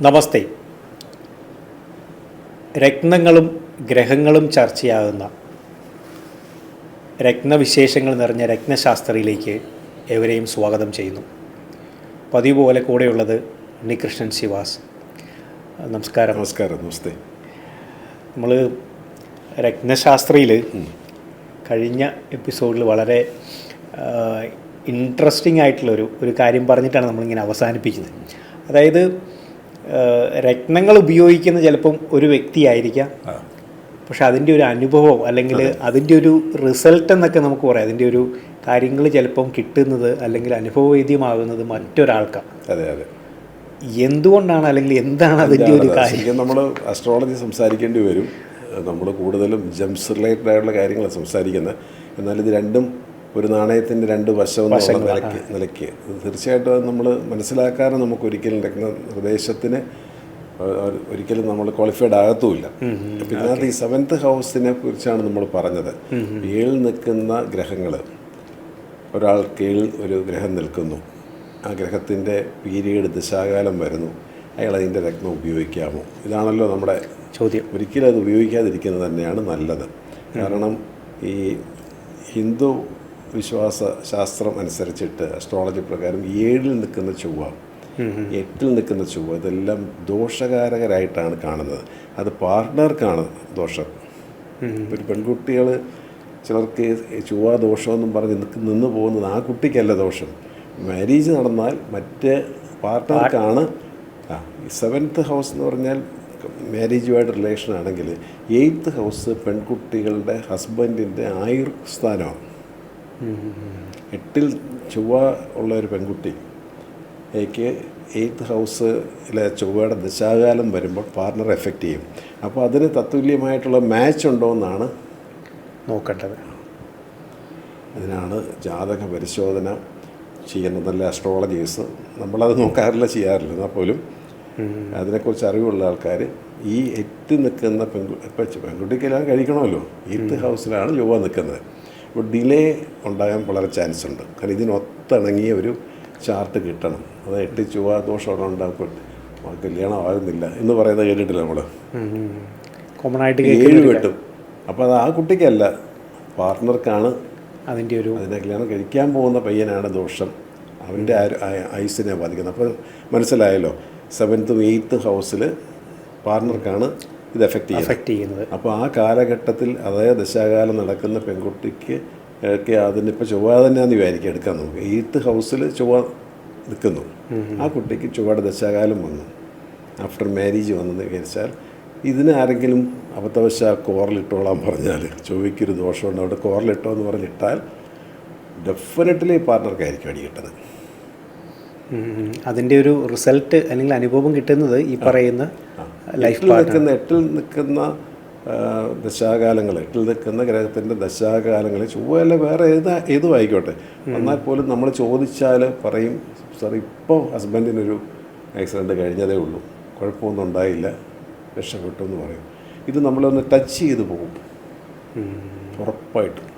നമസ്തേ. രത്നങ്ങളും ഗ്രഹങ്ങളും ചർച്ചയാകുന്ന രത്നവിശേഷങ്ങൾ നിറഞ്ഞ രത്നശാസ്ത്രയിലേക്ക് ഏവരെയും സ്വാഗതം ചെയ്യുന്നു. പതിവ് പോലെ കൂടെയുള്ളത് ഉണ്ണികൃഷ്ണൻ ശിവാസ്. നമസ്കാരം. നമസ്കാരം. നമസ്തേ. നമ്മൾ രത്നശാസ്ത്രയിൽ കഴിഞ്ഞ എപ്പിസോഡിൽ വളരെ ഇൻട്രസ്റ്റിംഗ് ആയിട്ടുള്ളൊരു കാര്യം പറഞ്ഞിട്ടാണ് നമ്മളിങ്ങനെ അവസാനിപ്പിക്കുന്നത്. അതായത് രത്നങ്ങൾ ഉപയോഗിക്കുന്ന ചിലപ്പം ഒരു വ്യക്തിയായിരിക്കാം, പക്ഷെ അതിൻ്റെ ഒരു അനുഭവം അല്ലെങ്കിൽ അതിൻ്റെ ഒരു റിസൾട്ട് എന്നൊക്കെ നമുക്ക് പറയാം. അതിൻ്റെ ഒരു കാര്യങ്ങൾ ചിലപ്പം കിട്ടുന്നത് അല്ലെങ്കിൽ അനുഭവവേദ്യമാകുന്നത് മറ്റൊരാൾക്കാണ്. അതെ അതെ. എന്തുകൊണ്ടാണ് അല്ലെങ്കിൽ എന്താണ് അതിൻ്റെ ഒരു കാര്യം? നമ്മൾ അസ്ട്രോളജി സംസാരിക്കേണ്ടി വരും. നമ്മൾ കൂടുതലും ജംസ് റിലേറ്റഡ് ആയിട്ടുള്ള കാര്യങ്ങൾ സംസാരിക്കുന്നത്. എന്നാൽ ഇത് രണ്ടും ഒരു നാണയത്തിൻ്റെ രണ്ട് വശം നിലയ്ക്ക് തീർച്ചയായിട്ടും അത് നമ്മൾ മനസ്സിലാക്കാതെ നമുക്ക് ഒരിക്കലും നിർദ്ദേശത്തിന് ഒരിക്കലും നമ്മൾ ക്വാളിഫൈഡ് ആകത്തുമില്ല. പിന്നെ അത് ഈ 7th ഹൗസിനെ കുറിച്ചാണ് നമ്മൾ പറഞ്ഞത്. 7 നിൽക്കുന്ന ഗ്രഹങ്ങൾ, ഒരാൾക്ക് 7 ഒരു ഗ്രഹം നിൽക്കുന്നു, ആ ഗ്രഹത്തിൻ്റെ പീരീഡ് ദശാകാലം വരുന്നു, അയാൾ അതിൻ്റെ രത്നം ഉപയോഗിക്കാമോ? ഇതാണല്ലോ നമ്മുടെ ചോദ്യം. ഒരിക്കലും അത് ഉപയോഗിക്കാതിരിക്കുന്നത് തന്നെയാണ് നല്ലത്. കാരണം ഈ ഹിന്ദു വിശ്വാസ ശാസ്ത്രം അനുസരിച്ചിട്ട് അസ്ട്രോളജി പ്രകാരം 7 നിൽക്കുന്ന ചൊവ്വ, 8 നിൽക്കുന്ന ചൊവ്വ ഇതെല്ലാം ദോഷകാരകരായിട്ടാണ് കാണുന്നത്. അത് പാർട്ട്ണർക്കാണ് ദോഷം. ഒരു പെൺകുട്ടികൾ ചിലർക്ക് ചൊവ്വ ദോഷമെന്നും പറഞ്ഞ് നിന്ന് പോകുന്നത് ആ കുട്ടിക്കല്ല ദോഷം. മാരേജ് നടന്നാൽ മറ്റ് പാർട്ട്ണർക്കാണ്. 7th ഹൗസ് എന്ന് പറഞ്ഞാൽ മാരേജുമായിട്ട് റിലേഷൻ ആണെങ്കിൽ 8th ഹൗസ് പെൺകുട്ടികളുടെ ഹസ്ബൻഡിൻ്റെ ആയുർ സ്ഥാനമാണ്. 8 ചൊവ്വ ഉള്ള ഒരു പെൺകുട്ടിക്ക് 8th ഹൗസിലെ ചൊവ്വയുടെ ദശാകാലം വരുമ്പോൾ പാർട്ണർ എഫക്റ്റ് ചെയ്യും. അപ്പോൾ അതിന് തത്തുല്യമായിട്ടുള്ള മാച്ച് ഉണ്ടോ എന്നാണ് നോക്കേണ്ടത്. അതിനാണ് ജാതക പരിശോധന ചെയ്യുന്നത്. നല്ല അസ്ട്രോളജീസ് നമ്മളത് നോക്കാറില്ല, ചെയ്യാറില്ല. എന്നാൽ പോലും അതിനെക്കുറിച്ച് അറിവുള്ള ആൾക്കാർ ഈ 8 നിൽക്കുന്ന പെൺകുട്ടിക്കെല്ലാം കഴിക്കണമല്ലോ, 8th ഹൗസിലാണ് ചൊവ്വ നിൽക്കുന്നത്. അപ്പോൾ ഡിലേ ഉണ്ടാകാൻ വളരെ ചാൻസ് ഉണ്ട്. കാരണം ഇതിനൊത്തിണങ്ങിയ ഒരു ചാർട്ട് കിട്ടണം. അത് 8 ചൊവ്വ ദോഷം ഉണ്ടാകുമ്പോൾ കല്യാണം ആകുന്നില്ല എന്ന് പറയുന്നത് കേട്ടിട്ടില്ല നമ്മൾ. കോമൺ ആയിട്ട് 7 കിട്ടും. അപ്പോൾ അത് ആ കുട്ടിക്കല്ല, പാർട്ട്ണർക്കാണ് അതിൻ്റെ അതിനെ കല്യാണം കഴിക്കാൻ പോകുന്ന പയ്യനാണ് ദോഷം. അവൻ്റെ ആയുസ്സിനെ ബാധിക്കുന്നത്. അപ്പോൾ മനസ്സിലായല്ലോ, 7th 8th ഹൗസിൽ പാർട്ണർക്കാണ് ഇത് എഫക്റ്റ് ചെയ്യുന്നത്. അപ്പോൾ ആ കാലഘട്ടത്തിൽ അതായത് ദശാകാലം നടക്കുന്ന പെൺകുട്ടിക്ക് ഒക്കെ അതിനിപ്പോൾ ചൊവ്വ തന്നെയാണെന്ന് വിചാരിക്കുക, എടുക്കാൻ നമുക്ക് 8th ഹൗസിൽ ചൊവ്വ നിൽക്കുന്നു, ആ കുട്ടിക്ക് ചൊവ്വയുടെ ദശാകാലം വന്നു, ആഫ്റ്റർ മാരേജ് വന്നെന്ന് വിചാരിച്ചാൽ ഇതിന് ആരെങ്കിലും അബദ്ധവശാൽ കോറിലിട്ടോളാൻ പറഞ്ഞാൽ, ചൊവ്വയ്ക്കൊരു ദോഷമുണ്ട് അവിടെ കോറിലിട്ടോ എന്ന് പറഞ്ഞിട്ടാൽ ഡെഫിനറ്റ്ലി പാർട്ണർക്കായിരിക്കും അടി കിട്ടുന്നത്. അതിൻ്റെ ഒരു റിസൾട്ട് അല്ലെങ്കിൽ അനുഭവം കിട്ടുന്നത് ഈ പറയുന്ന ലൈഫ് 8ൽ നിൽക്കുന്ന ദശാകാലങ്ങൾ, 8ൽ നിൽക്കുന്ന ഗ്രഹത്തിൻ്റെ ദശാകാലങ്ങളിൽ ചൊവ്വയല്ല വേറെ ഏതും ആയിക്കോട്ടെ, എന്നാൽ പോലും നമ്മൾ ചോദിച്ചാൽ പറയും, സാർ ഇപ്പോൾ ഹസ്ബൻഡിനൊരു ആക്സിഡൻറ്റ് കഴിഞ്ഞതേ ഉള്ളൂ, കുഴപ്പമൊന്നും ഉണ്ടായില്ല, രക്ഷപ്പെട്ടു എന്ന് പറയും. ഇത് നമ്മളൊന്ന് ടച്ച് ചെയ്ത് പോകും ഉറപ്പായിട്ടും.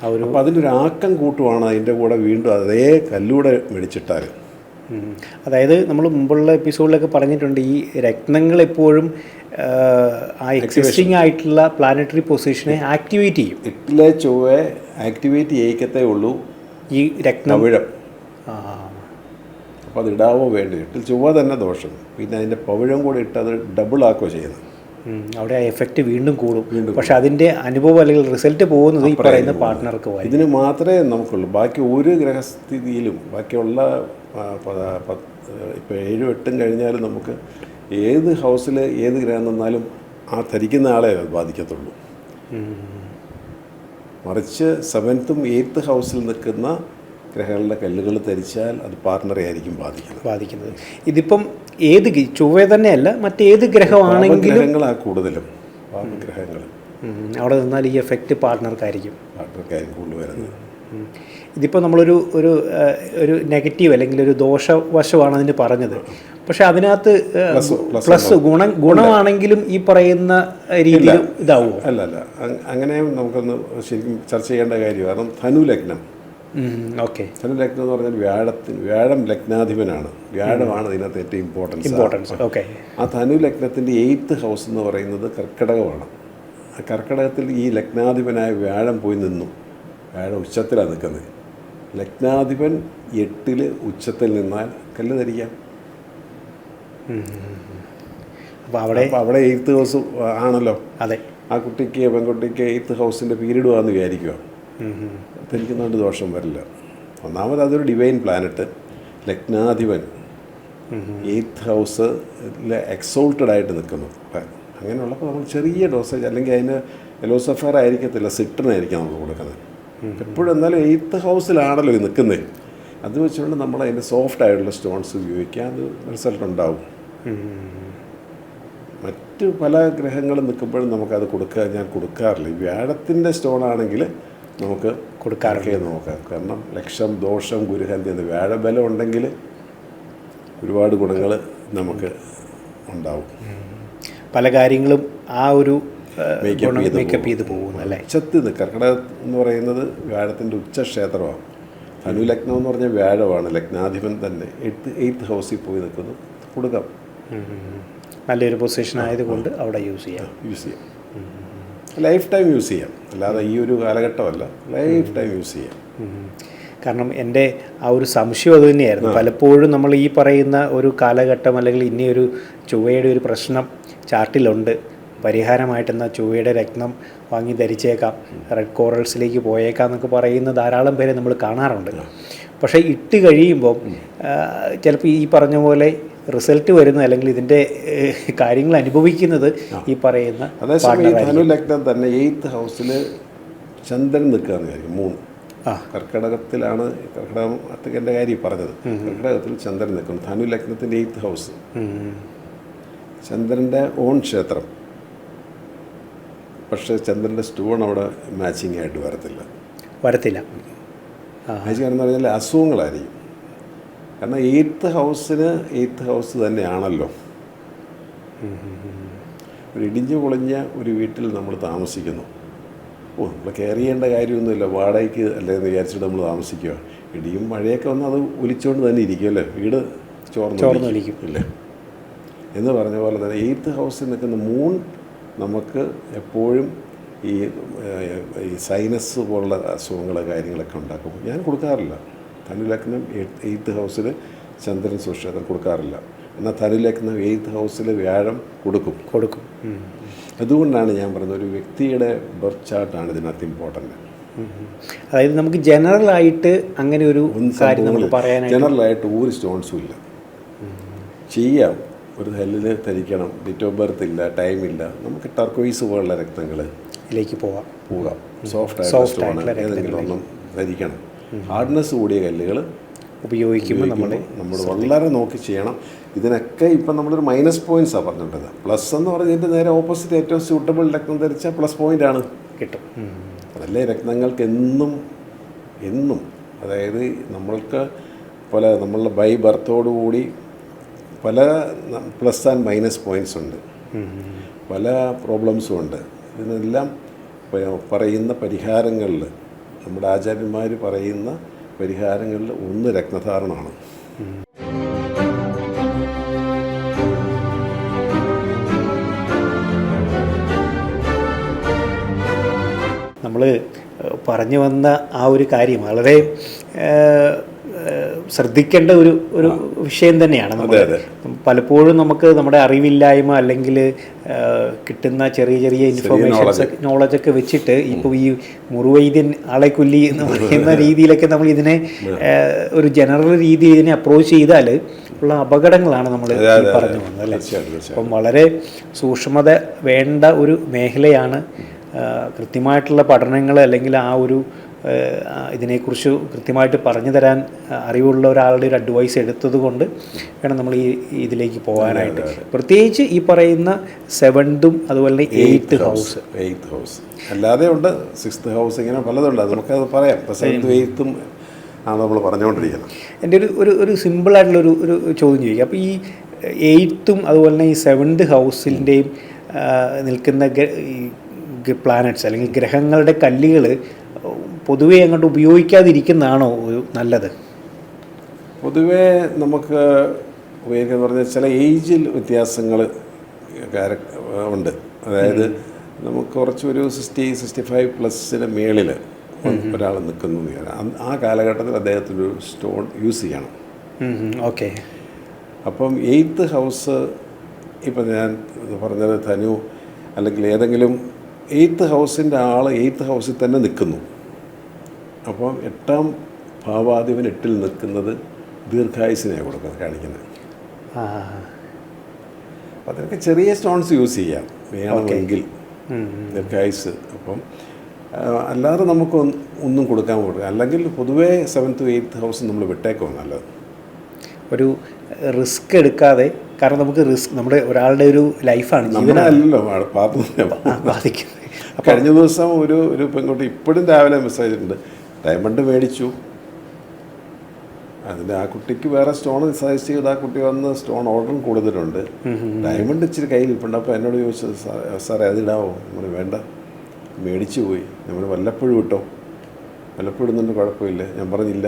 അപ്പോൾ അതിനൊരു ആക്കം കൂട്ടുവാണ് അതിൻ്റെ കൂടെ വീണ്ടും അതേ കല്ലൂടെ മേടിച്ചിട്ടാൽ. അതായത് നമ്മൾ മുമ്പുള്ള എപ്പിസോഡിലൊക്കെ പറഞ്ഞിട്ടുണ്ട്, ഈ രത്നങ്ങൾ എപ്പോഴും ആ എക്സിസ്റ്റിംഗ് ആയിട്ടുള്ള പ്ലാനറ്ററി പൊസിഷനെ ആക്ടിവേറ്റ് ചെയ്യും. 8ലെ ചൊവ്വയെ ആക്ടിവേറ്റ് ചെയ്യിക്കത്തേ ഉള്ളൂ ഈ രത്നവിഴം. അപ്പോൾ അത് ഇടാവോ വേണ്ടി 8ൽ ചൊവ്വ തന്നെ ദോഷം, പിന്നെ അതിൻ്റെ പവിഴം കൂടി ഇട്ട് അത് ഡബിൾ ആക്കുകയോ ചെയ്യുന്നത്. അവിടെ ആ എഫക്റ്റ് വീണ്ടും കൂടും. പക്ഷെ അതിൻ്റെ അനുഭവം അല്ലെങ്കിൽ റിസൾട്ട് പോകുന്നത് ഈ പറയുന്ന പാർട്ട്ണർക്ക് പോയി. ഇതിന് മാത്രമേ നമുക്കുള്ളൂ. ബാക്കി ഒരു ഗ്രഹസ്ഥിതിയിലും ബാക്കിയുള്ള ഇപ്പോൾ 7 8 കഴിഞ്ഞാലും നമുക്ക് ഏത് ഹൗസിൽ ഏത് ഗ്രഹം നിന്നാലും ആ ധരിക്കുന്ന ആളെ ബാധിക്കത്തുള്ളൂ. മറിച്ച് 7th 8th ഹൗസിൽ നിൽക്കുന്ന ഗ്രഹങ്ങളുടെ കല്ലുകൾ ധരിച്ചാൽ അത് പാർട്ണറെ ആയിരിക്കും ബാധിക്കുന്നത്. ഇതിപ്പം ഏത് ചൊവ്വ തന്നെയല്ല, മറ്റേത് ഗ്രഹമാണെങ്കിലും ഗ്രഹങ്ങളാണ് കൂടുതലും പാപഗ്രഹങ്ങൾ. അവിടെ നിന്നാൽ ഈ എഫക്റ്റ് പാർട്ണർക്കായിരിക്കും കൊണ്ടുവരുന്നത്. ഇതിപ്പോൾ നമ്മളൊരു ഒരു ഒരു നെഗറ്റീവ് അല്ലെങ്കിൽ ഒരു ദോഷവശമാണ് അതിന് പറഞ്ഞത്. പക്ഷെ അതിനകത്ത് പ്ലസ് ഗുണമാണെങ്കിലും ഈ പറയുന്ന രീതിയിൽ ഇതാവുമോ? അല്ല, അങ്ങനെയും നമുക്കൊന്ന് ശരിക്കും ചർച്ച ചെയ്യേണ്ട കാര്യം. കാരണം ധനു ലഗ്നം ഓക്കെ. ധനു ലഗ്നം എന്ന് പറഞ്ഞാൽ വ്യാഴം ലഗ്നാധിപനാണ്. വ്യാഴമാണ് ഇതിനകത്ത് ഏറ്റവും ഇമ്പോർട്ടൻസ്. ഓക്കെ. ആ ധനു ലഗ്നത്തിൻ്റെ 8th ഹൗസ് എന്ന് പറയുന്നത് കർക്കിടകമാണ്. ആ കർക്കിടകത്തിൽ ഈ ലഗ്നാധിപനായ വ്യാഴം പോയി നിന്നു. വ്യാഴം ഉച്ചത്തിലാണ് നിൽക്കുന്നത്. ലഗ്നാധിപൻ 8ൽ ഉച്ചത്തിൽ നിന്നാൽ കല്ല് ധരിക്കാം. അപ്പോൾ അവിടെ 8th ഹൗസ് ആണല്ലോ. അതെ. ആ കുട്ടിക്ക് പെൺകുട്ടിക്ക് 8th ഹൗസിൻ്റെ പീരീഡുമാണെന്ന് വിചാരിക്കുക. ധരിക്കുന്നതുകൊണ്ട് ദോഷം വരില്ല. ഒന്നാമത് അതൊരു ഡിവൈൻ പ്ലാനറ്റ്. ലഗ്നാധിപൻ 8th ഹൗസിൽ എക്സോൾട്ടഡ് ആയിട്ട് നിൽക്കുന്നു. അങ്ങനെയുള്ളപ്പോൾ നമ്മൾ ചെറിയ ഡോസേജ്, അല്ലെങ്കിൽ അതിന് എലോസഫർ ആയിരിക്കത്തില്ല, സിട്രനായിരിക്കും നമ്മൾ കൊടുക്കുന്നത്. എപ്പോഴും എന്നാലും 8th ഹൗസിലാണല്ലോ ഇത് നിൽക്കുന്നത്. അത് വെച്ചുകൊണ്ട് നമ്മൾ അതിൻ്റെ സോഫ്റ്റ് ആയിട്ടുള്ള സ്റ്റോൺസ് ഉപയോഗിക്കുക. അത് റിസൾട്ട് ഉണ്ടാവും. മറ്റ് പല ഗ്രഹങ്ങളും നിൽക്കുമ്പോഴും നമുക്കത് ഞാൻ കൊടുക്കാറില്ല. ഈ വ്യാഴത്തിൻ്റെ സ്റ്റോണാണെങ്കിൽ നമുക്ക് കൊടുക്കാറൊക്കെ നോക്കാം. കാരണം ലക്ഷം ദോഷം ഗുരുഹന്തി എന്ന് വ്യാഴബലം ഉണ്ടെങ്കിൽ ഒരുപാട് ഗുണങ്ങൾ നമുക്ക് ഉണ്ടാവും. പല കാര്യങ്ങളും ആ ഒരു മേക്കപ്പ് ചെയ്ത് പോകുന്നു അല്ലേ. ഉച്ചത്തിൽ കർക്കിടകം എന്ന് പറയുന്നത് വ്യാഴത്തിൻ്റെ ഉച്ചക്ഷേത്രമാണ്. ധനു ലഗ്നം എന്ന് പറഞ്ഞാൽ വ്യാഴമാണ്, ലഗ്നാധിപൻ തന്നെ. 8th ഹൗസിൽ പോയി നിൽക്കുന്നു, കൊടുക്കാം. നല്ലൊരു പൊസിഷൻ ആയതുകൊണ്ട് അവിടെ യൂസ് ചെയ്യാം. ലൈഫ് ടൈം യൂസ് ചെയ്യാം. അല്ലാതെ ഈ ഒരു കാലഘട്ടമല്ല, ലൈഫ് ടൈം യൂസ് ചെയ്യാം. കാരണം എൻ്റെ ആ ഒരു സംശയം അത് തന്നെയായിരുന്നു. പലപ്പോഴും നമ്മൾ ഈ പറയുന്ന ഒരു കാലഘട്ടം അല്ലെങ്കിൽ ഇനിയൊരു ചൊവ്വയുടെ ഒരു പ്രശ്നം ചാർട്ടിലുണ്ട്, പരിഹാരമായിട്ടെന്നാൽ ചൊവ്വയുടെ രത്നം വാങ്ങി ധരിച്ചേക്കാം, റെഡ് കോറൽസിലേക്ക് പോയേക്കാം എന്നൊക്കെ പറയുന്ന ധാരാളം പേരെ നമ്മൾ കാണാറുണ്ട്. പക്ഷേ ഇട്ട് കഴിയുമ്പോൾ ചിലപ്പോൾ ഈ പറഞ്ഞ പോലെ റിസൾട്ട് വരുന്നത് അല്ലെങ്കിൽ ഇതിൻ്റെ കാര്യങ്ങൾ അനുഭവിക്കുന്നത് ഈ പറയുന്ന അതേസമയം ധനു ലഗ്നം തന്നെ 8th ഹൗസിൽ ചന്ദ്രൻ നിൽക്കുകയെന്ന് വിചാരിക്കും. 3 കർക്കിടകത്തിലാണ്, കർക്കിടകത്തിൻ്റെ കാര്യം പറഞ്ഞത്. കർക്കിടകത്തിൽ ചന്ദ്രൻ നിൽക്കുന്നു. ധനു ലഗ്നത്തിൻ്റെ 8th ഹൗസ് ചന്ദ്രൻ്റെ ഓൺ ക്ഷേത്രം. പക്ഷേ ചന്ദ്രൻ്റെ സ്റ്റോൺ അവിടെ മാച്ചിങ് ആയിട്ട് വരത്തില്ല. മാച്ചിങ് എന്ന് പറഞ്ഞാൽ അസുഖങ്ങളായിരിക്കും. കാരണം 8th ഹൗസിന് 8th ഹൗസ് തന്നെയാണല്ലോ. ഒരു ഇടിഞ്ഞു പൊളിഞ്ഞ ഒരു വീട്ടിൽ നമ്മൾ താമസിക്കുന്നു. നമ്മൾ കെയർ ചെയ്യേണ്ട കാര്യമൊന്നുമില്ല, വാടകയ്ക്ക് അല്ലേന്ന് വിചാരിച്ചിട്ട് നമ്മൾ താമസിക്കുക. ഇടിയും മഴയൊക്കെ വന്ന് അത് ഒലിച്ചുകൊണ്ട് തന്നെ ഇരിക്കുമല്ലേ, വീട് ചോർന്നൊലിക്കും ഇല്ലേ എന്ന് പറഞ്ഞ പോലെ തന്നെ 8th ഹൗസിൽ നിൽക്കുന്ന മൂൺ നമുക്ക് എപ്പോഴും ഈ സൈനസ് പോലുള്ള അസുഖങ്ങൾ കാര്യങ്ങളൊക്കെ ഉണ്ടാക്കും. ഞാൻ കൊടുക്കാറില്ല. ധനു ലഗ്നം 8th ഹൗസിൽ ചന്ദ്രൻ സുക്ഷേത്രം കൊടുക്കാറില്ല. എന്നാൽ ധനു ലഗ്നം 8th ഹൗസിൽ വ്യാഴം കൊടുക്കും. അതുകൊണ്ടാണ് ഞാൻ പറഞ്ഞത് ഒരു വ്യക്തിയുടെ ബർത്ത് ചാർട്ടാണ് ഇതിനകത്ത് ഇമ്പോർട്ടൻ്റ്. അതായത് നമുക്ക് ജനറലായിട്ട് അങ്ങനെ ഒരു കാര്യം നമുക്ക് പറയാനായിട്ട് ജനറലായിട്ട് ഒരു സ്റ്റോൺസും ഇല്ല. ചെയ്യാം, ഒരു ഹെല്ലിന് ധരിക്കണം, ഡേറ്റ് ഓഫ് ബർത്ത് ഇല്ല, ടൈമില്ല, നമുക്ക് ടർക്കോയിസ് പോലുള്ള രക്തങ്ങളിലേക്ക് പോകാം. സോഫ്റ്റ് സ്റ്റോൺ ഏതെങ്കിലും ഒന്നും ധരിക്കണം. ഹാർഡ്നെസ് കൂടിയ കല്ലുകൾ ഉപയോഗിക്കുമ്പോൾ നമ്മൾ വളരെ നോക്കി ചെയ്യണം. ഇതിനൊക്കെ ഇപ്പം നമ്മളൊരു മൈനസ് പോയിൻറ്റ്സാണ് പറഞ്ഞിട്ടുള്ളത്. പ്ലസ് എന്ന് പറഞ്ഞതിൻ്റെ നേരെ ഓപ്പോസിറ്റ് ഏറ്റവും സ്യൂട്ടബിൾ രക്തം ധരിച്ചാൽ പ്ലസ് പോയിൻ്റാണ് കിട്ടും. അതല്ലേ രത്നങ്ങൾക്ക് എന്നും അതായത് നമ്മൾക്ക് പല നമ്മളുടെ ബൈ ബർത്തോടുകൂടി പല പ്ലസ് ആൻഡ് മൈനസ് പോയിൻറ്റ്സ് ഉണ്ട്, പല പ്രോബ്ലംസും ഉണ്ട്. ഇതിനെല്ലാം പറയുന്ന പരിഹാരങ്ങളിൽ നമ്മുടെ ആചാര്യന്മാർ പറയുന്ന പരിഹാരങ്ങളിൽ ഒന്ന് രത്നധാരണമാണ്. നമ്മൾ പറഞ്ഞു വന്ന ആ ഒരു കാര്യം വളരെ ശ്രദ്ധിക്കേണ്ട ഒരു വിഷയം തന്നെയാണ്. നമ്മൾ പലപ്പോഴും നമുക്ക് നമ്മുടെ അറിവില്ലായ്മ അല്ലെങ്കിൽ കിട്ടുന്ന ചെറിയ ഇൻഫർമേഷൻസ് നോളജൊക്കെ വെച്ചിട്ട് ഇപ്പോൾ ഈ മുറിവൈദ്യൻ ആളെ കൊല്ലി എന്ന് പറയുന്ന രീതിയിലൊക്കെ നമ്മൾ ഇതിനെ ഒരു ജനറൽ രീതിയിൽ ഇതിനെ അപ്രോച്ച് ചെയ്താൽ ഉള്ള അപകടങ്ങളാണ് നമ്മൾ പറഞ്ഞു വന്നത് അല്ലേ. അപ്പം വളരെ സൂക്ഷ്മത വേണ്ട ഒരു മേഖലയാണ്. കൃത്യമായിട്ടുള്ള പഠനങ്ങൾ അല്ലെങ്കിൽ ആ ഒരു ഇതിനെക്കുറിച്ച് കൃത്യമായിട്ട് പറഞ്ഞു തരാൻ അറിവുള്ള ഒരാളുടെ ഒരു അഡ്വൈസ് എടുത്തത് കൊണ്ട് വേണം നമ്മൾ ഇതിലേക്ക് പോകാനായിട്ട്. പ്രത്യേകിച്ച് ഈ പറയുന്ന 7th അതുപോലെ 8th ഹൗസ് അല്ലാതെ ഉണ്ട് 6th ഹൗസ്, ഇങ്ങനെ പലതുണ്ട്. നമുക്കത് പറയാം. 7th 8th ആണ് നമ്മൾ പറഞ്ഞുകൊണ്ടിരിക്കുന്നത്. എൻ്റെ ഒരു സിമ്പിളായിട്ടുള്ളൊരു ചോദ്യം ചോദിക്കുക. അപ്പോൾ ഈ 8th അതുപോലെ തന്നെ ഈ 7th ഹൗസിൻ്റെയും നിൽക്കുന്ന പ്ലാനറ്റ്സ് അല്ലെങ്കിൽ ഗ്രഹങ്ങളുടെ കല്ലുകൾ പൊതുവേ അങ്ങോട്ട് ഉപയോഗിക്കാതിരിക്കുന്നതാണോ ഒരു നല്ലത്? പൊതുവേ നമുക്ക് ഉപയോഗിക്കുക എന്ന് പറഞ്ഞാൽ ചില ഏജിൽ വ്യത്യാസങ്ങൾ ഉണ്ട്. അതായത് നമുക്ക് കുറച്ചൊരു 65 പ്ലസിന് മേളിൽ ഒരാൾ നിൽക്കുന്നു. ആ കാലഘട്ടത്തിൽ അദ്ദേഹത്തിനൊരു സ്റ്റോൺ യൂസ് ചെയ്യണം. ഓക്കെ. അപ്പം 8th ഹൗസ്, ഇപ്പം ഞാൻ പറഞ്ഞത് ധനു അല്ലെങ്കിൽ ഏതെങ്കിലും 8th ഹൗസിൻ്റെ ആൾ 8th ഹൗസിൽ തന്നെ നിൽക്കുന്നു. അപ്പം 8ാം ഭാവാധിപൻ 8ൽ നിൽക്കുന്നത് ദീർഘായുസിനെയാണ് കൊടുക്കുന്നത്, കാണിക്കുന്നത്. അപ്പം അതിനൊക്കെ ചെറിയ സ്റ്റോൺസ് യൂസ് ചെയ്യാം വേണമെങ്കിൽ, ദീർഘായുസ്. അപ്പം അല്ലാതെ നമുക്ക് ഒന്നും കൊടുക്കാൻ പറ്റില്ല. അല്ലെങ്കിൽ പൊതുവേ 7th to 8th ഹൗസ് നമ്മൾ വിട്ടേക്കോ നല്ലത്. ഒരു റിസ്ക് എടുക്കാതെ, കാരണം നമുക്ക് റിസ്ക് നമ്മുടെ ഒരാളുടെ ഒരു ലൈഫാണ്, ജീവനല്ലോ ബാധിക്കുന്നത്. കഴിഞ്ഞ ദിവസം ഒരു പെൺകുട്ടി ഇപ്പോഴും രാവിലെ മെസ്സേജ് ചെയ്തിട്ടുണ്ട്, ഡയമണ്ട് മേടിച്ചു, അതിൻ്റെ ആ കുട്ടിക്ക് വേറെ സ്റ്റോൺ സജസ്റ്റ് ചെയ്ത് ആ കുട്ടി വന്ന് സ്റ്റോൺ ഓർഡറും കൊടുത്തിട്ടുണ്ട്. ഡയമണ്ട് ഇച്ചിരി കയ്യിൽ ഇരിപ്പുണ്ട്. അപ്പോൾ എന്നോട് ചോദിച്ചത്, സാറേ അതിടാവോ? നമ്മൾ വേണ്ട, മേടിച്ചു പോയി, നമ്മൾ വല്ലപ്പോഴും ഇട്ടോ, വല്ലപ്പോഴും ഇടുന്നുണ്ട്, കുഴപ്പമില്ല. ഞാൻ പറഞ്ഞില്ല,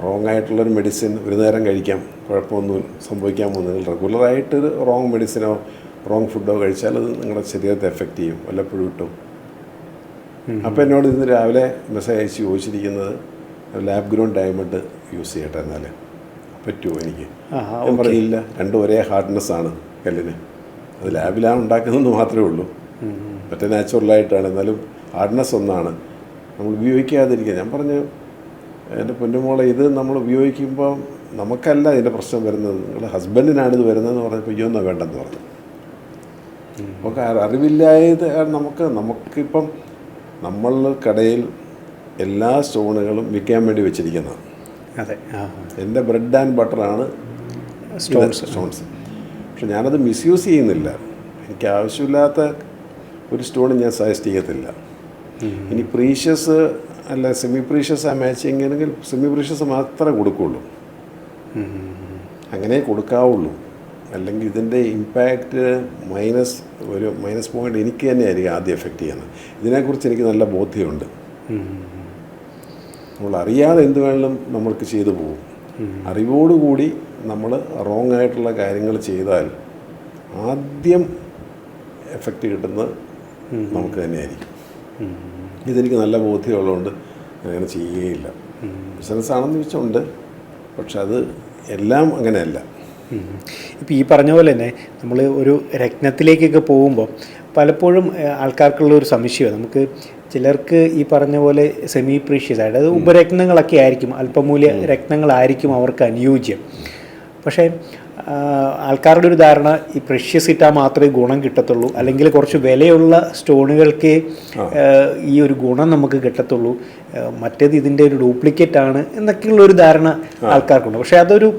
റോങ് ആയിട്ടുള്ളൊരു മെഡിസിൻ ഒരു നേരം കഴിക്കാം, കുഴപ്പമൊന്നും സംഭവിക്കാൻ പോകുന്നില്ല. റെഗുലറായിട്ടൊരു റോങ് മെഡിസിനോ റോങ് ഫുഡോ കഴിച്ചാൽ അത് നിങ്ങളുടെ ശരീരത്തെ എഫക്റ്റ് ചെയ്യും, വല്ലപ്പോഴും ഇട്ടോ. അപ്പോൾ എന്നോട് ഇന്ന് രാവിലെ മെസ്സേജ് അയച്ച് ചോദിച്ചിരിക്കുന്നത്, ലാബ് ഗ്രോൺ ഡയമണ്ട് യൂസ് ചെയ്യട്ടെ എന്നാലേ പറ്റുമോ എനിക്ക്? ഞാൻ പറഞ്ഞില്ല, രണ്ടും ഒരേ ഹാർഡ്നെസ്സാണ് കല്ലിന്, അത് ലാബിലാണ് ഉണ്ടാക്കുന്നതെന്ന് മാത്രമേ ഉള്ളൂ, മറ്റേ നാച്ചുറലായിട്ടാണ്, എന്നാലും ഹാർഡ്നെസ് ഒന്നാണ്, നമ്മൾ ഉപയോഗിക്കാതിരിക്കുക. ഞാൻ പറഞ്ഞു, എൻ്റെ പൊന്നുമോളെ, ഇത് നമ്മൾ ഉപയോഗിക്കുമ്പോൾ നമുക്കല്ല ഇതിൻ്റെ പ്രശ്നം വരുന്നത്, നിങ്ങളുടെ ഹസ്ബൻഡിനാണിത് വരുന്നതെന്ന് പറഞ്ഞപ്പോൾ ഇയ്യൊന്നാ വേണ്ടെന്ന് പറഞ്ഞു. നമുക്ക് അറിവില്ലായത് നമുക്കിപ്പം നമ്മൾ കടയിൽ എല്ലാ സ്റ്റോണുകളും വിൽക്കാൻ വേണ്ടി വെച്ചിരിക്കുന്നതാണ്. അതെ, എൻ്റെ ബ്രെഡ് ആൻഡ് ബട്ടറാണ് സ്റ്റോൺസ്. പക്ഷെ ഞാനത് മിസ്യൂസ് ചെയ്യുന്നില്ല. എനിക്ക് ആവശ്യമില്ലാത്ത ഒരു സ്റ്റോൺ ഞാൻ സജസ്റ്റ് ചെയ്യത്തില്ല. ഇനി പ്രീഷ്യസ് അല്ല സെമി പ്രീഷ്യസ് ആ മാച്ചിങ് ആണെങ്കിൽ സെമി പ്രീഷ്യസ് മാത്രമേ കൊടുക്കുകയുള്ളൂ, അങ്ങനെ കൊടുക്കാവുള്ളൂ. അല്ലെങ്കിൽ ഇതിൻ്റെ ഇമ്പാക്റ്റ് മൈനസ് പോയിൻ്റ് എനിക്ക് തന്നെ ആയിരിക്കും ആദ്യം എഫക്റ്റ് ചെയ്യുന്നത്. ഇതിനെക്കുറിച്ച് എനിക്ക് നല്ല ബോധ്യമുണ്ട്. നമ്മൾ അറിയാതെ എന്ത് വേണമെങ്കിലും നമ്മൾക്ക് ചെയ്തു പോകും. അറിവോടുകൂടി നമ്മൾ റോങ് ആയിട്ടുള്ള കാര്യങ്ങൾ ചെയ്താൽ ആദ്യം എഫക്റ്റ് കിട്ടുന്നത് നമുക്ക് തന്നെയായിരിക്കും. ഇതെനിക്ക് നല്ല ബോധ്യമുള്ളതുകൊണ്ട് അങ്ങനെ ചെയ്യുകയില്ല. ബിസിനസ്സാണെന്ന് ചോദിച്ചുണ്ട്, പക്ഷെ അത് എല്ലാം അങ്ങനെയല്ല. ഇപ്പോൾ ഈ പറഞ്ഞ പോലെ തന്നെ നമ്മൾ ഒരു രത്നത്തിലേക്കൊക്കെ പോകുമ്പോൾ പലപ്പോഴും ആൾക്കാർക്കുള്ള ഒരു സംശയമാണ്, നമുക്ക് ചിലർക്ക് ഈ പറഞ്ഞ പോലെ സെമി പ്രീഷ്യസ് ആയിട്ട്, അത് ഉപരത്നങ്ങളൊക്കെ ആയിരിക്കും, അല്പമൂല്യ രത്നങ്ങളായിരിക്കും അവർക്ക് അനുയോജ്യം. പക്ഷേ ആൾക്കാരുടെ ഒരു ധാരണ ഈ പ്രഷ്യസ് ഇട്ടാൽ മാത്രമേ ഗുണം കിട്ടത്തുള്ളൂ, അല്ലെങ്കിൽ കുറച്ച് വിലയുള്ള സ്റ്റോണുകൾക്ക് ഈ ഒരു ഗുണം നമുക്ക് കിട്ടത്തുള്ളൂ, മറ്റേത് ഇതിൻ്റെ ഒരു ഡ്യൂപ്ലിക്കേറ്റ് ആണ് എന്നൊക്കെയുള്ള ഒരു ധാരണ ആൾക്കാർക്കുണ്ട്. പക്ഷേ അതൊരു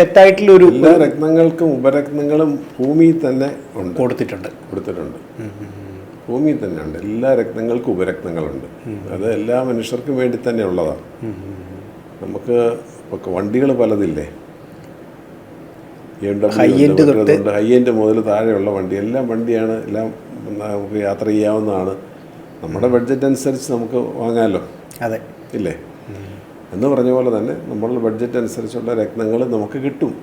തെറ്റായിട്ടുള്ളൊരു, എല്ലാ രത്നങ്ങൾക്കും ഉപരത്നങ്ങളും ഭൂമിയിൽ തന്നെ കൊടുത്തിട്ടുണ്ട്. ഭൂമിയിൽ തന്നെ ഉണ്ട്. എല്ലാ രത്നങ്ങൾക്കും ഉപരത്നങ്ങളുണ്ട്. അത് എല്ലാ മനുഷ്യർക്കും വേണ്ടി തന്നെ ഉള്ളതാണ്. നമുക്ക് ഇപ്പോൾ വണ്ടികൾ പലതില്ലേ, ഹൈ എൻഡ് മുതൽ താഴെയുള്ള വണ്ടി, എല്ലാം വണ്ടിയാണ്, എല്ലാം നമുക്ക് യാത്ര ചെയ്യാവുന്നതാണ്. നമ്മുടെ ബഡ്ജറ്റ് അനുസരിച്ച് നമുക്ക് വാങ്ങാമല്ലോ, അതെ ഇല്ലേ? എന്ന് പറഞ്ഞ പോലെ തന്നെ നമ്മളുടെ ബഡ്ജറ്റ് അനുസരിച്ചുള്ള രത്നങ്ങൾ നമുക്ക് കിട്ടും,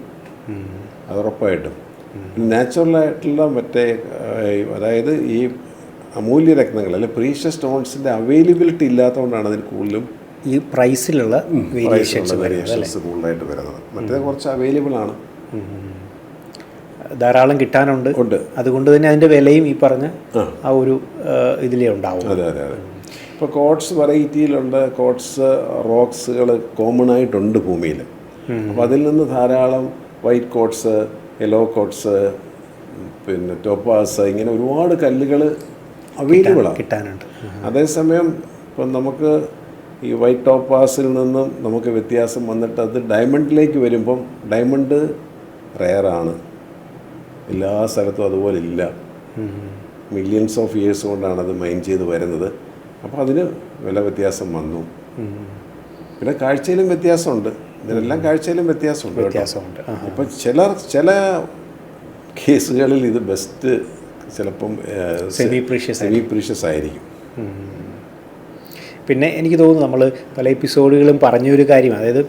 അത് ഉറപ്പായിട്ടും. നാച്ചുറലായിട്ടുള്ള മറ്റേ അതായത് ഈ അമൂല്യ രത്നങ്ങൾ അല്ലെ പ്രീഷ്യസ് സ്റ്റോൺസിൻ്റെ അവൈലബിലിറ്റി ഇല്ലാത്തതുകൊണ്ടാണ് അതിന് കൂടുതലും ഈ പ്രൈസിലുള്ള വേരിയേഷൻസ് കൂടുതലായിട്ട് വരുന്നത്. മറ്റേ കുറച്ച് അവൈലബിൾ ആണ്, ധാരാളം കിട്ടാനുണ്ട്, അതുകൊണ്ട് തന്നെ അതിൻ്റെ വിലയും ഈ പറഞ്ഞ ആ ഒരു ഇതിലേ ഉണ്ടാവും. അതെ. ഇപ്പോൾ കോട്സ് വെറൈറ്റിയിലുള്ള കോട്സ് റോക്സുകൾ കോമൺ ആയിട്ടുണ്ട് ഭൂമിയിൽ. അപ്പോൾ അതിൽ നിന്ന് ധാരാളം വൈറ്റ് കോട്സ്, യെല്ലോ കോട്സ്, പിന്നെ ടോപ്പാസ്, ഇങ്ങനെ ഒരുപാട് കല്ലുകൾ അവൈലബിളാണ്, കിട്ടാനുണ്ട്. അതേസമയം ഇപ്പം നമുക്ക് ഈ വൈറ്റ് ടോപ്പാസിൽ നിന്നും നമുക്ക് വ്യത്യാസം വന്നിട്ട് അത് ഡയമണ്ടിലേക്ക് വരുമ്പം ഡയമണ്ട് റെയറാണ്, എല്ലാ സ്ഥലത്തും അതുപോലെ ഇല്ല. മില്യൺസ് ഓഫ് ഇയേഴ്സ് കൊണ്ടാണ് അത് മൈൻ ചെയ്ത് വരുന്നത്. അപ്പോൾ അതിന് വില വ്യത്യാസം വന്നു. പിന്നെ കാഴ്ചയിലും വ്യത്യാസമുണ്ട്, ഇതിനെല്ലാം കാഴ്ചയിലും വ്യത്യാസമുണ്ട്. ഇപ്പം ചില കേസുകളിൽ ഇത് ബെസ്റ്റ് ചിലപ്പം സെമി പ്രീഷ്യസ് ആയിരിക്കും. പിന്നെ എനിക്ക് തോന്നുന്നു നമ്മൾ പല എപ്പിസോഡുകളും പറഞ്ഞൊരു കാര്യം, അതായത്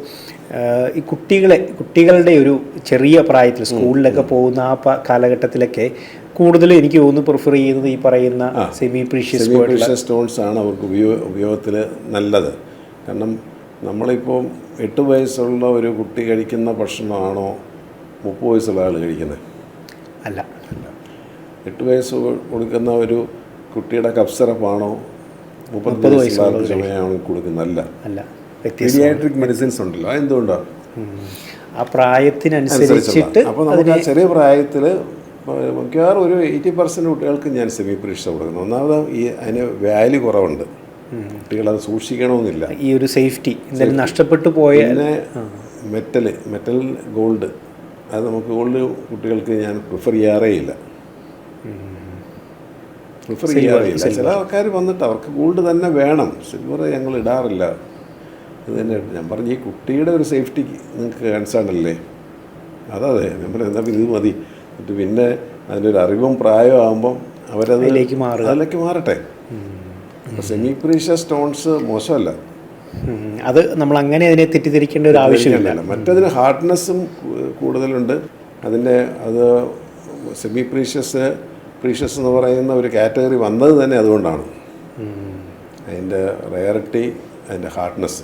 ഈ കുട്ടികളുടെ ഒരു ചെറിയ പ്രായത്തിൽ സ്കൂളിലൊക്കെ പോകുന്ന ആ കാലഘട്ടത്തിലൊക്കെ കൂടുതലും എനിക്ക് തോന്നുന്നു പ്രിഫർ ചെയ്യുന്നത് ഈ പറയുന്ന സെമി പ്രീഷ്യസ് സ്റ്റോൺസ് ആണ് അവർക്ക് ഉപയോഗത്തിൽ നല്ലത്. കാരണം നമ്മളിപ്പോൾ 8 വയസ്സുള്ള ഒരു കുട്ടി കഴിക്കുന്ന ഭക്ഷണമാണോ 30 വയസ്സുള്ള ആൾ കഴിക്കുന്നത്? അല്ല. 8 വയസ്സ് കൊടുക്കുന്ന ഒരു കുട്ടിയുടെ കഫ് സിറപ്പാണോ 30 വയസ്സുള്ള സമയമാണോ കൊടുക്കുന്നത്? അല്ല. പീഡിയാട്രിക് മെഡിസിൻസ് ഉണ്ടല്ലോ, അതെന്തുകൊണ്ടാണ്? ആ പ്രായത്തിനനുസരിച്ചിട്ട്. അപ്പോൾ നമുക്ക് ആ ചെറിയ പ്രായത്തിൽ മിക്കവാറും ഒരു 80% കുട്ടികൾക്ക് ഞാൻ സെമി പ്രീഷ്യസ് കൊടുക്കുന്നു. ഒന്നാമത് അതിന് വാല്യൂ കുറവുണ്ട്, കുട്ടികളത് സൂക്ഷിക്കണമെന്നില്ല. ഈ ഒരു സേഫ്റ്റി എന്തായാലും നഷ്ടപ്പെട്ടു പോയ. പിന്നെ മെറ്റൽ ഗോൾഡ്, അത് നമുക്ക് ഗോൾഡ് കുട്ടികൾക്ക് ഞാൻ പ്രിഫർ ചെയ്യാറേയില്ല. ചില ആൾക്കാർ വന്നിട്ട് അവർക്ക് ഗോൾഡ് തന്നെ വേണം, സിൽവർ ഞങ്ങൾ ഇടാറില്ല. ഇത് തന്നെ ഞാൻ പറഞ്ഞു, ഈ കുട്ടിയുടെ ഒരു സേഫ്റ്റിക്ക് നിങ്ങൾക്ക് കൺസേൺ അല്ലേ? അതെ ഞാൻ പറഞ്ഞു, എന്താ ഇത് മതി. എന്നിട്ട് പിന്നെ അതിൻ്റെ അറിവും പ്രായവും ആകുമ്പം അതിലേക്ക് മാറട്ടെ. അപ്പോൾ സെമി പ്രീഷ്യസ് സ്റ്റോൺസ് മോശമല്ല, അത് നമ്മൾ അങ്ങനെ അതിനെ തെറ്റിദ്ധരിക്കേണ്ട ഒരു ആവശ്യമില്ല. മറ്റതിന് ഹാർഡ്നെസ്സും കൂടുതലുണ്ട്. അത് സെമി പ്രീഷ്യസ് എന്ന് പറയുന്ന ഒരു കാറ്റഗറി വന്നത് തന്നെ അതുകൊണ്ടാണ്. അതിൻ്റെ റയറിറ്റി, അതിൻ്റെ ഹാർഡ്നെസ്,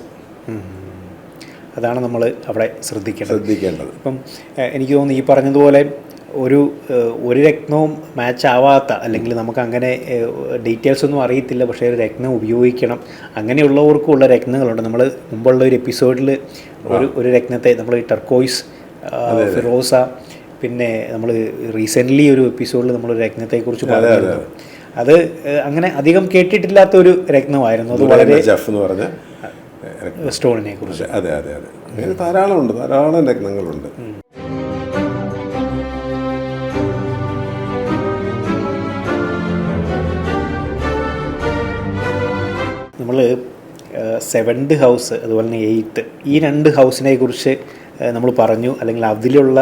അതാണ് നമ്മൾ അവിടെ ശ്രദ്ധിക്കേണ്ടത്. ഇപ്പം എനിക്ക് തോന്നുന്നു ഈ പറഞ്ഞതുപോലെ ഒരു രത്നവും മാച്ച് ആവാത്ത, അല്ലെങ്കിൽ നമുക്ക് അങ്ങനെ ഡീറ്റെയിൽസ് ഒന്നും അറിയത്തില്ല, പക്ഷേ ഒരു രത്നം ഉപയോഗിക്കണം അങ്ങനെയുള്ളവർക്കുള്ള രത്നങ്ങളുണ്ട്. നമ്മൾ മുമ്പുള്ള ഒരു എപ്പിസോഡിൽ ഒരു രത്നത്തെ നമ്മൾ ടർക്കോയ്സ്, ഫിറോസ, പിന്നെ നമ്മൾ റീസെൻ്റ്ലി ഒരു എപ്പിസോഡിൽ നമ്മൾ രത്നത്തെക്കുറിച്ച് പറഞ്ഞിരുന്നു. അത് അങ്ങനെ അധികം കേട്ടിട്ടില്ലാത്തൊരു രത്നമായിരുന്നു. അത് വളരെ സ്റ്റോണിനെ കുറിച്ച്. അതെ അങ്ങനെ ധാരാളം രത്നങ്ങളുണ്ട്. നമ്മൾ 7th ഹൗസ് അതുപോലെ തന്നെ 8th, ഈ 2 ഹൗസിനെ കുറിച്ച് നമ്മൾ പറഞ്ഞു, അല്ലെങ്കിൽ അതിലുള്ള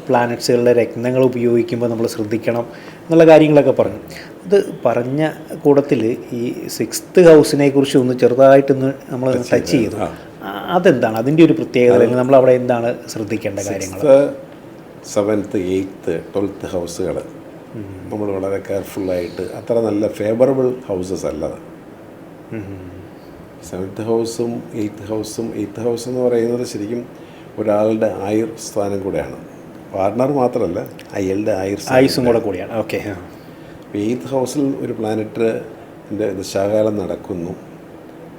പ്ലാനറ്റ്സുകളുടെ രത്നങ്ങൾ ഉപയോഗിക്കുമ്പോൾ നമ്മൾ ശ്രദ്ധിക്കണം എന്നുള്ള കാര്യങ്ങളൊക്കെ പറഞ്ഞു. അത് പറഞ്ഞ കൂട്ടത്തിൽ ഈ 6th ഹൗസിനെ കുറിച്ച് ഒന്ന് ചെറുതായിട്ടൊന്ന് നമ്മൾ ടച്ച് ചെയ്തു. അതെന്താണ് അതിൻ്റെ ഒരു പ്രത്യേകത, അല്ലെങ്കിൽ നമ്മൾ അവിടെ എന്താണ് ശ്രദ്ധിക്കേണ്ട കാര്യങ്ങൾ? 7th, 8th, 12th ഹൗസുകൾ നമ്മൾ വളരെ കെയർഫുള്ളായിട്ട്, അത്ര നല്ല ഫേവറബിൾ ഹൗസസ് അല്ല. 7th ഹൗസും 8th ഹൗസും 8th ഹൗസ് എന്ന് പറയുന്നത് ശരിക്കും ഒരാളുടെ ആയുർ സ്ഥാനം കൂടെയാണ്. പാർട്ണർ മാത്രമല്ല, അയാളുടെ ആയുസ്സും കൂടെയാണ്. ഓക്കെ. 8th ഹൗസിൽ ഒരു പ്ലാനറ്റിൻ്റെ ദശാകാലം നടക്കുന്നു.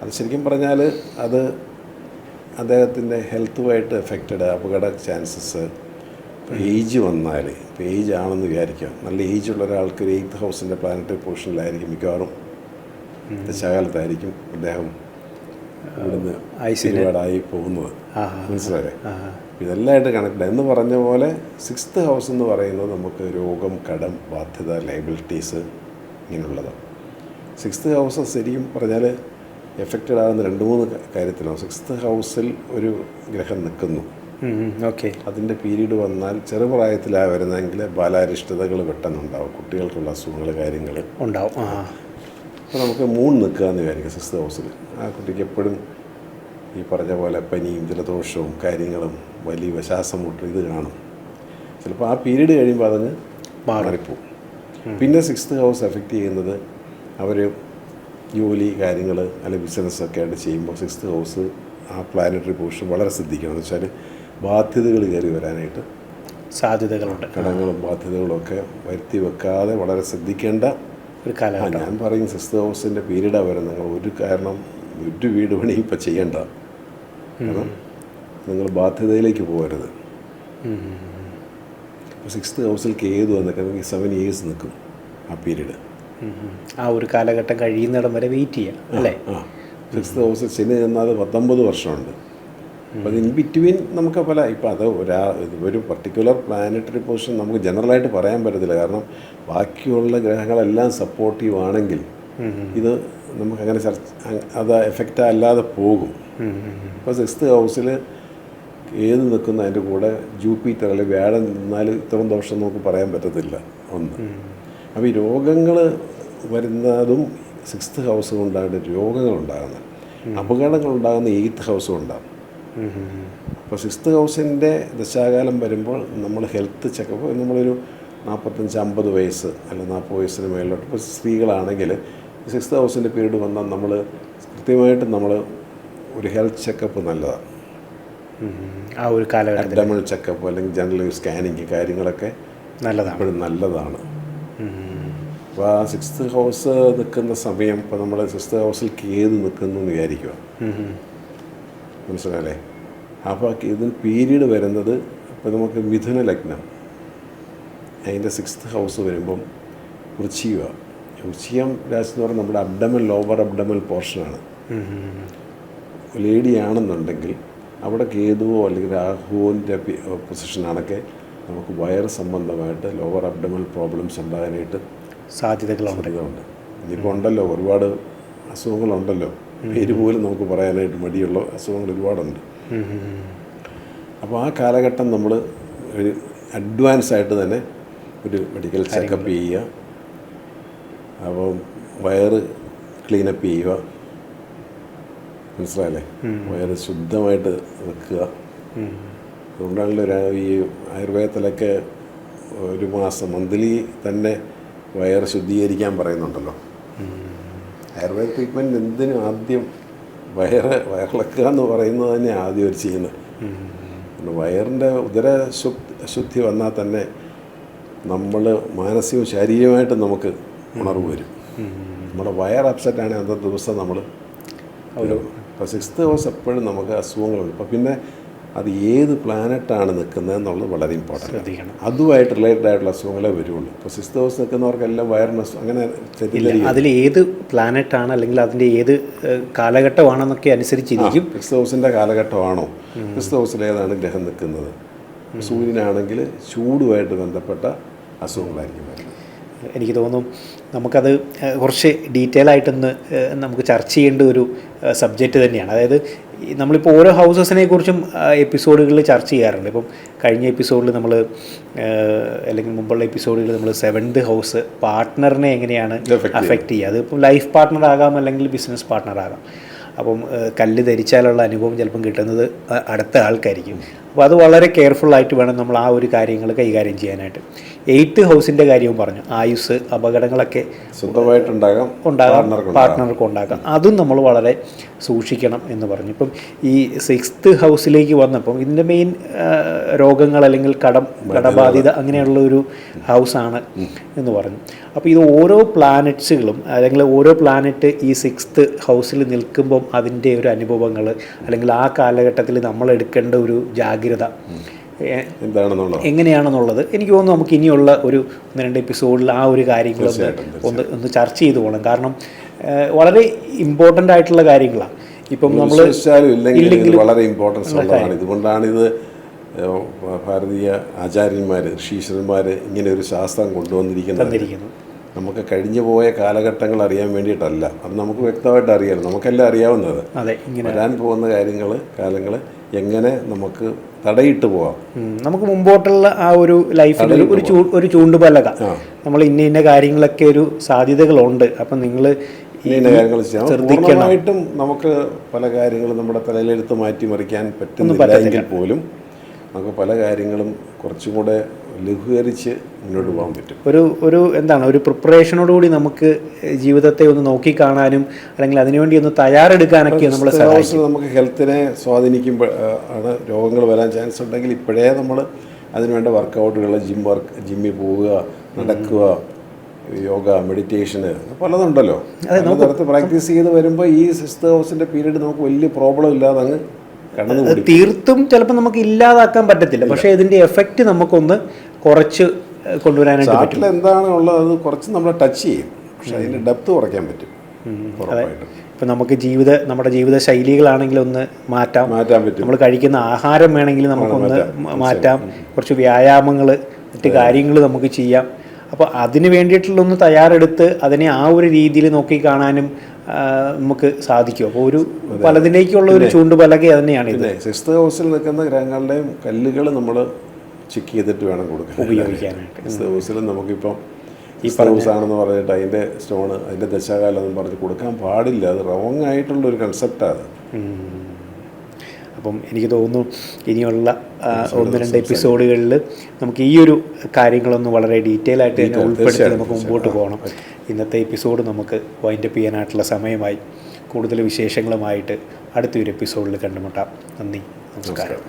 അത് ശരിക്കും പറഞ്ഞാൽ അത് അദ്ദേഹത്തിൻ്റെ ഹെൽത്തുമായിട്ട് എഫക്റ്റഡ്, അപകട ചാൻസസ്, ഏജ് വന്നാൽ, ഇപ്പോൾ ഏജ് ആണെന്ന് വിചാരിക്കാം, നല്ല ഏജുള്ള ഒരാൾക്ക് ഒരു 8th ഹൗസിൻ്റെ പ്ലാനറ്ററി പൊസിഷനിലായിരിക്കും മിക്കവാറും ദശാകാലത്തായിരിക്കും അദ്ദേഹം ഇവിടുന്ന് ഒരുപാടായി പോകുന്നത്. മനസ്സിലായേ? ഇതെല്ലാമായിട്ട് കണക്ട് എന്ന് പറഞ്ഞ പോലെ 6th ഹൗസ് എന്ന് പറയുന്നത് നമുക്ക് രോഗം, കടം, ബാധ്യത, ലയബിലിറ്റീസ് ഇങ്ങനെയുള്ളതാണ്. 6th ഹൗസ് ശരിക്കും പറഞ്ഞാൽ എഫക്റ്റഡ് ആകുന്ന 2-3 കാര്യത്തിലാണ്. 6th ഹൗസിൽ ഒരു ഗ്രഹം നിൽക്കുന്നു. ഓക്കെ. അതിൻ്റെ പീരീഡ് വന്നാൽ ചെറുപ്രായത്തിലാണ് വരുന്നതെങ്കിൽ ബാലാരിഷ്ടതകൾ പെട്ടെന്നുണ്ടാവും, കുട്ടികൾക്കുള്ള അസുഖങ്ങൾ, കാര്യങ്ങൾ ഉണ്ടാവും. അപ്പോൾ നമുക്ക് മൂൺ നിൽക്കുക എന്ന് വിചാരിക്കുക 6th ഹൗസിൽ. ആ കുട്ടിക്ക് എപ്പോഴും ഈ പറഞ്ഞ പോലെ പനിയും ജലദോഷവും കാര്യങ്ങളും വലിയ ശ്വാസം മുട്ടും ഇത് കാണും. ചിലപ്പോൾ ആ പീരീഡ് കഴിയുമ്പോൾ അതങ്ങ് മാറിപ്പോവും. പിന്നെ 6th ഹൗസ് എഫക്റ്റ് ചെയ്യുന്നത് അവർ ജോലി കാര്യങ്ങൾ അല്ലെങ്കിൽ ബിസിനസ്സൊക്കെ ആയിട്ട് ചെയ്യുമ്പോൾ 6th ഹൗസ് ആ പ്ലാനറ്ററി പൊസിഷൻ വളരെ ശ്രദ്ധിക്കണം. എന്ന് വെച്ചാൽ ബാധ്യതകൾ കയറി വരാനായിട്ട് സാധ്യതകളുണ്ട്. കടങ്ങളും ബാധ്യതകളും ഒക്കെ വരുത്തി വെക്കാതെ വളരെ ശ്രദ്ധിക്കേണ്ട ഒരു കാലഘട്ടം. ഞാൻ പറയും 6th ഹൗസിൻ്റെ പീരീഡാണ് വരുന്നത്. നിങ്ങൾ ഒരു വീട് പണി ഇപ്പം ചെയ്യേണ്ട, കാരണം നിങ്ങൾ ബാധ്യതയിലേക്ക് പോകരുത്. ഇപ്പോൾ 6th ഹൗസിൽ കേതു വന്നിട്ട് 7 years നിൽക്കും ആ പീരീഡ്. ആ ഒരു കാലഘട്ടം കഴിയുന്നിടം വരെ വെയിറ്റ് ചെയ്യാം അല്ലേ? 6th ഹൗസിൽ ശനി ചെന്നാൽ 19 വർഷമുണ്ട്. അപ്പോൾ അത് ഇൻ ബിറ്റ്വീൻ നമുക്ക് പല, ഇപ്പോൾ അത് ഒരു പർട്ടിക്കുലർ പ്ലാനറ്ററി പൊസിഷൻ നമുക്ക് ജനറലായിട്ട് പറയാൻ പറ്റത്തില്ല. കാരണം ബാക്കിയുള്ള ഗ്രഹങ്ങളെല്ലാം സപ്പോർട്ടീവ് ആണെങ്കിൽ ഇത് നമുക്കങ്ങനെ അത് എഫക്റ്റ് അല്ലാതെ പോകും. ഇപ്പോൾ 6th ഹൗസിൽ ഏത് നിൽക്കുന്ന അതിൻ്റെ കൂടെ ജൂപ്പിറ്റർ അല്ലെങ്കിൽ വ്യാഴം നിന്നാൽ ഇത്രയും ദോഷം നമുക്ക് പറയാൻ പറ്റത്തില്ല. അപ്പോൾ ഈ രോഗങ്ങൾ വരുന്നതും 6th ഹൗസ് കൊണ്ടാണ് രോഗങ്ങളുണ്ടാകുന്നത്. അപകടങ്ങൾ ഉണ്ടാകുന്ന 8th ഹൗസും ഉണ്ടാകും. അപ്പോൾ 6th ഹൗസിൻ്റെ ദശാകാലം വരുമ്പോൾ നമ്മൾ ഹെൽത്ത് ചെക്കപ്പ് നമ്മളൊരു 45-50 വയസ്സ് അല്ല 40 വയസ്സിന് മേലോട്ട് ഇപ്പോൾ സ്ത്രീകളാണെങ്കിൽ 6th ഹൗസിൻ്റെ പീരീഡ് വന്നാൽ നമ്മൾ കൃത്യമായിട്ട് നമ്മൾ ഒരു ഹെൽത്ത് ചെക്കപ്പ് നല്ലതാണ്. ആ ഒരു കാലഘട്ടത്തിൽ അബ്ഡമൽ ചെക്കപ്പ് അല്ലെങ്കിൽ ജനറൽ സ്കാനിങ് കാര്യങ്ങളൊക്കെ നല്ലതാണ്, എപ്പോഴും നല്ലതാണ്. അപ്പോൾ ആ 6th ഹൗസ് നിൽക്കുന്ന സമയം ഇപ്പോൾ നമ്മൾ 6th ഹൗസിൽ കേത് നിൽക്കുന്നു എന്ന് വിചാരിക്കുക, മനസ്സിലായല്ലേ? അപ്പോൾ ഇതിന് പീരീഡ് വരുന്നത് ഇപ്പോൾ നമുക്ക് മിഥുന ലഗ്നം അതിൻ്റെ 6th ഹൗസ് വരുമ്പം വൃശ്ചികം രാശി എന്ന് പറഞ്ഞാൽ നമ്മുടെ അബ്ഡമൽ ലോവർ അബ്ഡമൽ പോർഷനാണ്. ലേഡിയാണെന്നുണ്ടെങ്കിൽ അവിടെ കേതുവോ അല്ലെങ്കിൽ രാഹുവിൻ്റെ പൊസിഷനാണൊക്കെ നമുക്ക് വയറ് സംബന്ധമായിട്ട് ലോവർ അബ്ഡമൽ പ്രോബ്ലംസ് ഉണ്ടാകാനായിട്ട് സാധ്യതകളുണ്ട്. ഇനിയിപ്പോൾ ഉണ്ടല്ലോ ഒരുപാട് അസുഖങ്ങളുണ്ടല്ലോ, പേര് പോലും നമുക്ക് പറയാനായിട്ട് മടിയുള്ള അസുഖങ്ങൾ ഒരുപാടുണ്ട്. അപ്പോൾ ആ കാലഘട്ടം നമ്മൾ ഒരു അഡ്വാൻസ് ആയിട്ട് തന്നെ ഒരു മെഡിക്കൽ ചെക്കപ്പ് ചെയ്യുക, അപ്പോൾ വയറ് ക്ലീനപ്പ് ചെയ്യുക, മനസ്സിലായല്ലേ? വയറ് ശുദ്ധമായിട്ട് വെക്കുക. അതുകൊണ്ടാണല്ലോ ഈ ആയുർവേദത്തിലൊക്കെ ഒരു മാസം മന്ത്ലി തന്നെ വയറ് ശുദ്ധീകരിക്കാൻ പറയുന്നുണ്ടല്ലോ. ആയുർവേദ ട്രീറ്റ്മെൻറ്റ് എന്തിനും ആദ്യം വയറിളക്കുക എന്ന് പറയുന്നത് തന്നെ ആദ്യം അവർ ചെയ്യുന്നത്. പിന്നെ വയറിൻ്റെ ഉദരശുദ്ധി വന്നാൽ തന്നെ നമ്മൾ മാനസികവും ശാരീരികമായിട്ടും നമുക്ക് ഉണർവ് വരും. നമ്മുടെ വയർ അപ്സെറ്റാണെങ്കിൽ അന്നത്തെ ദിവസം നമ്മൾ ഇപ്പോൾ 6th ഹൗസ് എപ്പോഴും നമുക്ക് അസുഖങ്ങളുണ്ട്. അപ്പോൾ പിന്നെ അത് ഏത് പ്ലാനറ്റാണ് നിൽക്കുന്നത് എന്നുള്ളത് വളരെ ഇമ്പോർട്ടൻ്റ് ശ്രദ്ധിക്കണം. അതുമായിട്ട് റിലേറ്റഡ് ആയിട്ടുള്ള അസുഖങ്ങളെ വരുള്ളൂ. ഇപ്പോൾ 6th ഹൗസ് നിൽക്കുന്നവർക്കെല്ലാം വയറിന് അങ്ങനെ അതിൽ ഏത് പ്ലാനറ്റാണ് അല്ലെങ്കിൽ അതിൻ്റെ ഏത് കാലഘട്ടമാണെന്നൊക്കെ അനുസരിച്ചിരിക്കും. 6th ഹൗസിൻ്റെ കാലഘട്ടമാണോ, 6th ഹൗസിൽ ഏതാണ് ഗ്രഹം നിൽക്കുന്നത്. സൂര്യനാണെങ്കിൽ ചൂടുമായിട്ട് ബന്ധപ്പെട്ട അസുഖങ്ങളായിരിക്കും വരുന്നത്. എനിക്ക് തോന്നുന്നു നമുക്കത് കുറച്ച് ഡീറ്റെയിൽ ആയിട്ടൊന്ന് നമുക്ക് ചർച്ച ചെയ്യേണ്ട ഒരു സബ്ജക്റ്റ് തന്നെയാണ്. അതായത് നമ്മളിപ്പോൾ ഓരോ ഹൗസസിനെ കുറിച്ചും എപ്പിസോഡുകളിൽ ചർച്ച ചെയ്യാറുണ്ട്. ഇപ്പം കഴിഞ്ഞ എപ്പിസോഡിൽ നമ്മൾ അല്ലെങ്കിൽ മുമ്പുള്ള എപ്പിസോഡുകളിൽ നമ്മൾ 7th ഹൗസ് പാർട്ട്ണറിനെ എങ്ങനെയാണ് അഫക്റ്റ് ചെയ്യുക. അതിപ്പം ലൈഫ് പാർട്ട്ണർ ആകാം അല്ലെങ്കിൽ ബിസിനസ് പാർട്ട്ണർ ആകാം. അപ്പം കല്ല് ധരിച്ചാലുള്ള അനുഭവം ചിലപ്പം കിട്ടുന്നത് അടുത്ത ആൾക്കായിരിക്കും. അപ്പോൾ അത് വളരെ കെയർഫുള്ളായിട്ട് വേണം നമ്മൾ ആ ഒരു കാര്യങ്ങൾ കൈകാര്യം ചെയ്യാനായിട്ട്. 8th ഹൗസിൻ്റെ കാര്യവും പറഞ്ഞു, ആയുസ് അപകടങ്ങളൊക്കെ സ്വന്തമായിട്ടുണ്ടാകാം, പാർട്ട്ണർക്ക് ഉണ്ടാകാം. അതും നമ്മൾ വളരെ സൂക്ഷിക്കണം എന്ന് പറഞ്ഞു. ഇപ്പം ഈ 6th ഹൗസിലേക്ക് വന്നപ്പം ഇതിൻ്റെ മെയിൻ രോഗങ്ങൾ അല്ലെങ്കിൽ കടബാധിത അങ്ങനെയുള്ള ഒരു ഹൗസാണ് എന്ന് പറഞ്ഞു. അപ്പോൾ ഇത് ഓരോ പ്ലാനറ്റ്സുകളും അല്ലെങ്കിൽ ഓരോ പ്ലാനറ്റ് ഈ 6th ഹൗസിൽ നിൽക്കുമ്പം അതിൻ്റെ ഒരു അനുഭവങ്ങൾ അല്ലെങ്കിൽ ആ കാലഘട്ടത്തിൽ നമ്മൾ എടുക്കേണ്ട ഒരു ജാഗ്രത എങ്ങനെയാണെന്നുള്ളത് എനിക്ക് തോന്നുന്നു നമുക്ക് ഇനിയുള്ള ഒരു 1-2 എപ്പിസോഡിൽ ആ ഒരു കാര്യങ്ങളൊന്ന് ഒന്ന് ചർച്ച ചെയ്തു പോകണം. കാരണം വളരെ ഇമ്പോർട്ടൻ്റ് ആയിട്ടുള്ള കാര്യങ്ങളാണ്. ഇപ്പം നമ്മൾ ഇല്ലെങ്കിലും വളരെ ഇമ്പോർട്ടൻസ് ഉള്ളതാണ്. ഇതുകൊണ്ടാണിത് ഭാരതീയ ആചാര്യന്മാർ ഋഷീശ്വരന്മാർ ഇങ്ങനെ ഒരു ശാസ്ത്രം കൊണ്ടുവന്നിരിക്കുന്നത്. നമുക്ക് കഴിഞ്ഞു പോയ കാലഘട്ടങ്ങൾ അറിയാൻ വേണ്ടിയിട്ടല്ല, അത് നമുക്ക് വ്യക്തമായിട്ട് അറിയാം, നമുക്കെല്ലാം അറിയാവുന്നത്. വരാൻ പോകുന്ന കാലങ്ങൾ എങ്ങനെ നമുക്ക് തടയിട്ട് പോകാം, നമുക്ക് മുമ്പോട്ടുള്ള ആ ഒരു ലൈഫിൽ ഒരു ചൂണ്ടുപലക നമ്മൾ ഇന്ന കാര്യങ്ങളൊക്കെ ഒരു സാധ്യതകളുണ്ട്. അപ്പം നിങ്ങൾ കാര്യങ്ങൾ പൂർണ്ണമായിട്ടും നമുക്ക് പല കാര്യങ്ങളും നമ്മുടെ തലയിലെടുത്ത് മാറ്റിമറിക്കാൻ പറ്റുന്നില്ലെങ്കിൽ പോലും നമുക്ക് പല കാര്യങ്ങളും കുറച്ചും കൂടെ ലഘൂകരിച്ച് മുന്നോട്ട് പോകാൻ പറ്റും. ഒരു പ്രിപ്പറേഷനോടുകൂടി നമുക്ക് ജീവിതത്തെ ഒന്ന് നോക്കിക്കാണാനും അല്ലെങ്കിൽ അതിനുവേണ്ടി ഒന്ന് തയ്യാറെടുക്കാനൊക്കെ നമ്മളെ സഹായിക്കും. നമുക്ക് ഹെൽത്തിനെ സ്വാധീനിക്കുമ്പോൾ ആണ് രോഗങ്ങൾ വരാൻ ചാൻസ് ഉണ്ടെങ്കിൽ ഇപ്പോഴേ നമ്മൾ അതിനുവേണ്ട വർക്കൗട്ടുകൾ, ജിമ്മിൽ പോവുക, നടക്കുക, യോഗ, മെഡിറ്റേഷന് പലതുണ്ടല്ലോ. അതിനകത്ത് പ്രാക്ടീസ് ചെയ്ത് വരുമ്പോൾ ഈ 6th ഹൗസിൻ്റെ പീരീഡ് നമുക്ക് വലിയ പ്രോബ്ലം ഇല്ലാതെ അങ്ങ് തീർത്തും ചിലപ്പോൾ നമുക്ക് ഇല്ലാതാക്കാൻ പറ്റത്തില്ല, പക്ഷേ ഇതിൻ്റെ എഫക്റ്റ് നമുക്കൊന്ന് കുറച്ച് കൊണ്ടുവരാനായിട്ട് പറ്റും. എന്താണ് ഉള്ളത് അത് കുറച്ച് നമ്മൾ ടച്ച് ചെയ്യും, പക്ഷെ അതിൻ്റെ ഡെപ്ത് കുറയ്ക്കാൻ പറ്റും. ഇപ്പം നമുക്ക് നമ്മുടെ ജീവിത ശൈലികളാണെങ്കിൽ ഒന്ന് മാറ്റാൻ പറ്റും. നമ്മൾ കഴിക്കുന്ന ആഹാരം വേണമെങ്കിൽ നമുക്കൊന്ന് മാറ്റാം, കുറച്ച് വ്യായാമങ്ങൾ, മറ്റ് കാര്യങ്ങൾ നമുക്ക് ചെയ്യാം. അപ്പോൾ അതിന് വേണ്ടിയിട്ടുള്ളൊന്ന് തയ്യാറെടുത്ത് അതിനെ ആ ഒരു രീതിയിൽ നോക്കിക്കാണാനും നമുക്ക് സാധിക്കും. അപ്പോൾ പലതിലേക്കുള്ള ഒരു ചൂണ്ടുപലക തന്നെയാണ് ഇത്. 6th ഹൗസിൽ നിൽക്കുന്ന ഗ്രഹങ്ങളുടെയും കല്ലുകൾ നമ്മൾ ചെക്ക് ചെയ്തിട്ട് വേണം കൊടുക്കാൻ, ഉപയോഗിക്കാനായിട്ട്. 6th ഹൗസിൽ നമുക്കിപ്പം ക്രിസ്തുസാണെന്ന് പറഞ്ഞിട്ട് അതിൻ്റെ സ്റ്റോണ് അതിൻ്റെ ദശാകാലം എന്ന് പറഞ്ഞ് കൊടുക്കാൻ പാടില്ല. അത് റോങ് ആയിട്ടുള്ളൊരു കൺസെപ്റ്റാണ്. അപ്പം എനിക്ക് തോന്നുന്നു ഇനിയുള്ള 1-2 എപ്പിസോഡുകളിൽ നമുക്ക് ഈ ഒരു കാര്യങ്ങളൊന്ന് വളരെ ഡീറ്റെയിൽ ആയിട്ട് തന്നെ ഉൾപ്പെടുത്തി നമുക്ക് മുമ്പോട്ട് പോകണം. ഇന്നത്തെ എപ്പിസോഡ് നമുക്ക് വൈൻഡപ്പ് ചെയ്യാനായിട്ടുള്ള സമയമായി. കൂടുതൽ വിശേഷങ്ങളുമായിട്ട് അടുത്തൊരു എപ്പിസോഡിൽ കണ്ടുമുട്ടാം. നന്ദി, നമസ്കാരം.